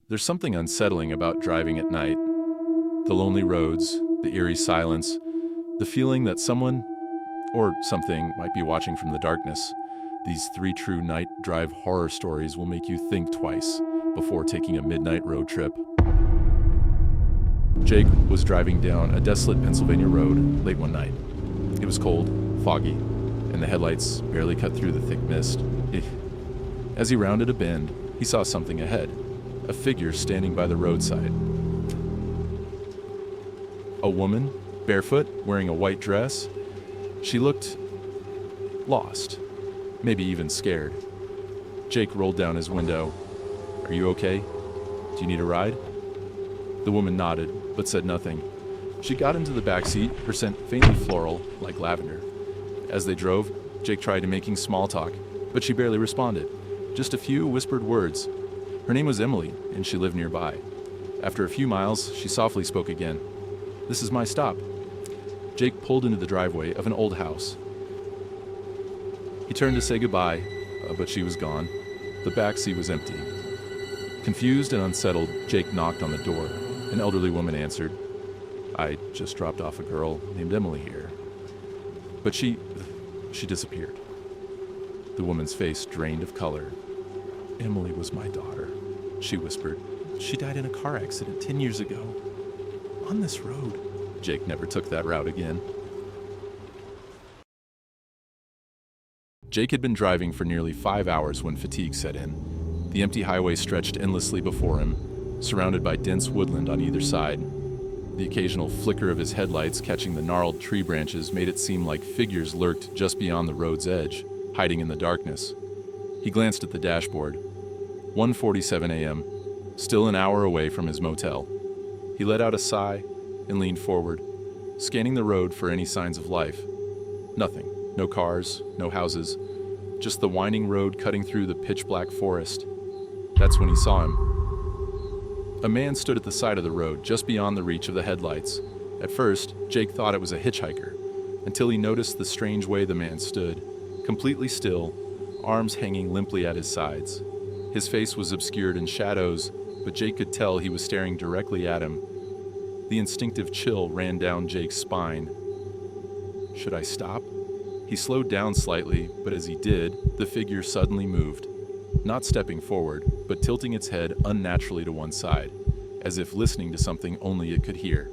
There's something unsettling about driving at night. The lonely roads, the eerie silence, the feeling that someone or something might be watching from the darkness. These three true night drive horror stories will make you think twice before taking a midnight road trip. Jake was driving down a desolate Pennsylvania road late one night. It was cold, foggy, and the headlights barely cut through the thick mist. As he rounded a bend, he saw something ahead, a figure standing by the roadside. A woman, barefoot, wearing a white dress. She looked lost, maybe even scared. Jake rolled down his window. "Are you okay? Do you need a ride?" The woman nodded, but said nothing. She got into the back seat, her scent faintly floral, like lavender. As they drove, Jake tried making small talk, but she barely responded. Just a few whispered words. Her name was Emily, and she lived nearby. After a few miles, she softly spoke again. "This is my stop." Jake pulled into the driveway of an old house. He turned to say goodbye, but she was gone. The back seat was empty. Confused and unsettled, Jake knocked on the door. An elderly woman answered. "I just dropped off a girl named Emily here." But she disappeared. The woman's face drained of color. "Emily was my daughter," she whispered. "She died in a car accident 10 years ago. On this road." Jake never took that route again. Jake had been driving for nearly 5 hours when fatigue set in. The empty highway stretched endlessly before him, surrounded by dense woodland on either side. The occasional flicker of his headlights catching the gnarled tree branches made it seem like figures lurked just beyond the road's edge, hiding in the darkness. He glanced at the dashboard. 1:47 a.m., still an hour away from his motel. He let out a sigh and leaned forward, scanning the road for any signs of life. Nothing. No cars, no houses, just the winding road cutting through the pitch-black forest. That's when he saw him. A man stood at the side of the road, just beyond the reach of the headlights. At first, Jake thought it was a hitchhiker, until he noticed the strange way the man stood, completely still, arms hanging limply at his sides. His face was obscured in shadows, but Jake could tell he was staring directly at him. The instinctive chill ran down Jake's spine. Should I stop? He slowed down slightly, but as he did, the figure suddenly moved, not stepping forward, but tilting its head unnaturally to one side, as if listening to something only it could hear.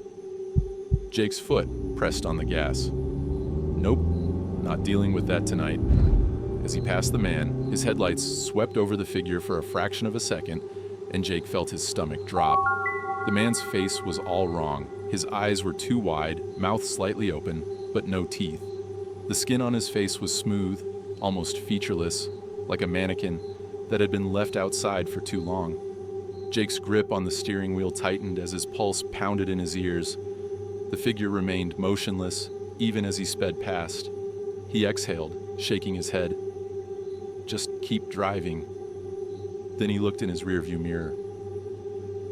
Jake's foot pressed on the gas. Nope, not dealing with that tonight. As he passed the man, his headlights swept over the figure for a fraction of a second, and Jake felt his stomach drop. The man's face was all wrong. His eyes were too wide, mouth slightly open, but no teeth. The skin on his face was smooth, almost featureless, like a mannequin that had been left outside for too long. Jake's grip on the steering wheel tightened as his pulse pounded in his ears. The figure remained motionless, even as he sped past. He exhaled, shaking his head. Just keep driving. Then he looked in his rearview mirror.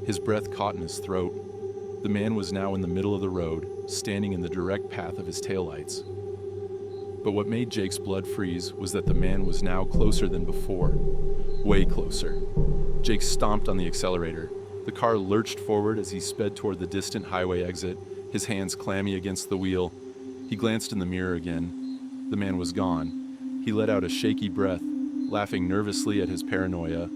His breath caught in his throat. The man was now in the middle of the road, standing in the direct path of his taillights. But what made Jake's blood freeze was that the man was now closer than before. Way closer. Jake stomped on the accelerator. The car lurched forward as he sped toward the distant highway exit, his hands clammy against the wheel. He glanced in the mirror again. The man was gone. He let out a shaky breath, laughing nervously at his paranoia.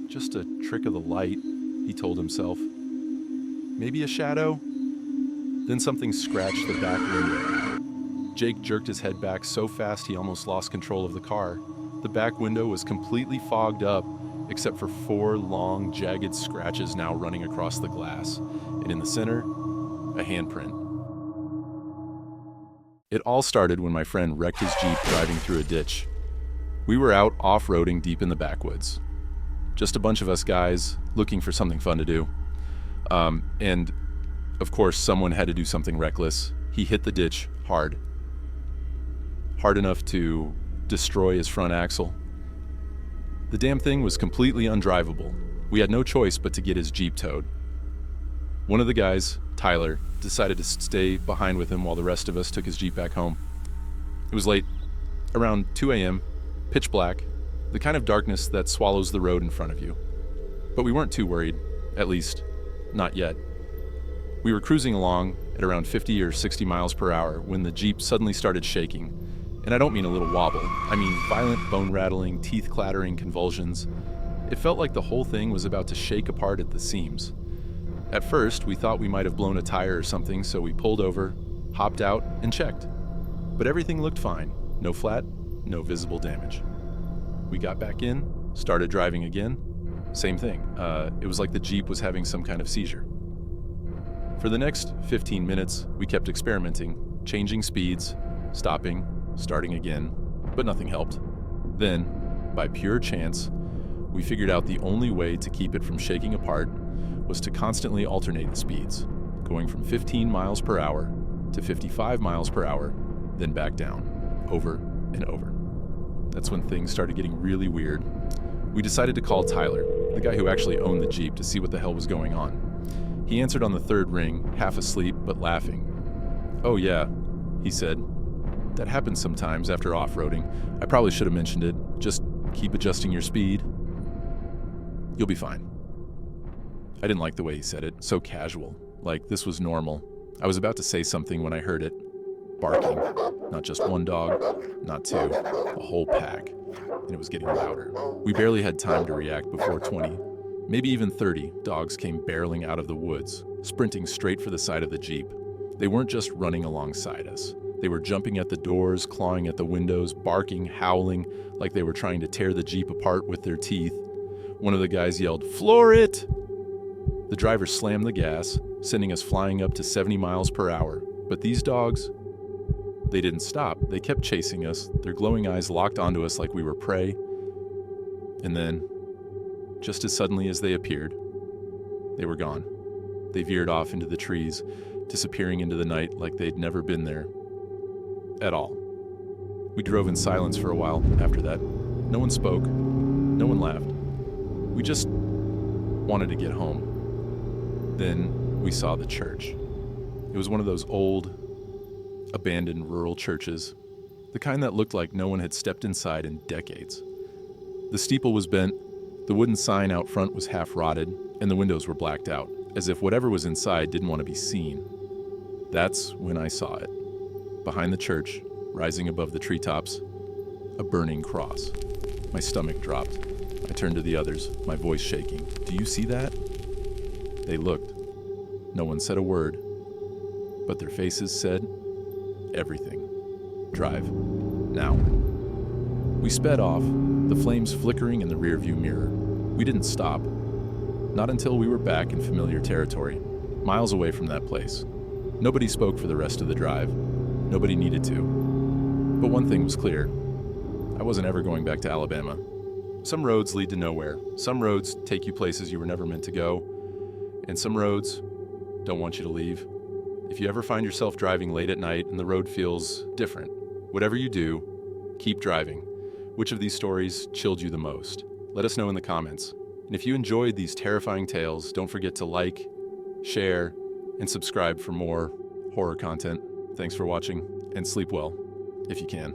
Just a trick of the light, he told himself. Maybe a shadow? Then something scratched the back window. Jake jerked his head back so fast he almost lost control of the car. The back window was completely fogged up, except for 4 long, jagged scratches now running across the glass, and in the center, a handprint. It all started when my friend wrecked his Jeep driving through a ditch. We were out off-roading deep in the backwoods. Just a bunch of us guys looking for something fun to do. And, of course, someone had to do something reckless. He hit the ditch hard. Hard enough to destroy his front axle. The damn thing was completely undrivable. We had no choice but to get his Jeep towed. One of the guys, Tyler, decided to stay behind with him while the rest of us took his Jeep back home. It was late, around 2 a.m., pitch black, the kind of darkness that swallows the road in front of you. But we weren't too worried, at least, not yet. We were cruising along at around 50 or 60 miles per hour when the Jeep suddenly started shaking. And I don't mean a little wobble, I mean violent bone-rattling, teeth-clattering convulsions. It felt like the whole thing was about to shake apart at the seams. At first, we thought we might have blown a tire or something, so we pulled over, hopped out, and checked. But everything looked fine. No flat, no visible damage. We got back in, started driving again. Same thing. It was like the Jeep was having some kind of seizure. For the next 15 minutes, we kept experimenting, changing speeds, stopping, starting again, but nothing helped. Then, by pure chance, we figured out the only way to keep it from shaking apart was to constantly alternate the speeds, going from 15 miles per hour to 55 miles per hour, then back down, over and over. That's when things started getting really weird. We decided to call Tyler, the guy who actually owned the Jeep, to see what the hell was going on. He answered on the third ring, half asleep but laughing. "Oh yeah," he said. "That happens sometimes after off-roading. I probably should have mentioned it. Just keep adjusting your speed. You'll be fine." I didn't like the way he said it, so casual, like this was normal. I was about to say something when I heard it. Barking. Not just one dog, not two, a whole pack. And it was getting louder. We barely had time to react before 20, maybe even 30 dogs came barreling out of the woods, sprinting straight for the side of the Jeep. They weren't just running alongside us. They were jumping at the doors, clawing at the windows, barking, howling, like they were trying to tear the Jeep apart with their teeth. One of the guys yelled, "Floor it!" The driver slammed the gas, sending us flying up to 70 miles per hour. But these dogs, they didn't stop. They kept chasing us, their glowing eyes locked onto us like we were prey. And then, just as suddenly as they appeared, they were gone. They veered off into the trees, disappearing into the night like they'd never been there at all. We drove in silence for a while after that. No one spoke, no one laughed. We just wanted to get home. Then we saw the church. It was one of those old, abandoned rural churches, the kind that looked like no one had stepped inside in decades. The steeple was bent, the wooden sign out front was half rotted, and the windows were blacked out, as if whatever was inside didn't want to be seen. That's when I saw it. Behind the church, rising above the treetops, a burning cross. My stomach dropped. I turned to the others, my voice shaking. "Do you see that?" They looked. No one said a word, but their faces said everything. "Drive. Now." We sped off, the flames flickering in the rearview mirror. We didn't stop. Not until we were back in familiar territory, miles away from that place. Nobody spoke for the rest of the drive. Nobody needed to. But one thing was clear. I wasn't ever going back to Alabama. Some roads lead to nowhere. Some roads take you places you were never meant to go. And some roads don't want you to leave. If you ever find yourself driving late at night and the road feels different, whatever you do, keep driving. Which of these stories chilled you the most? Let us know in the comments. And if you enjoyed these terrifying tales, don't forget to like, share, and subscribe for more horror content. Thanks for watching, and sleep well, if you can.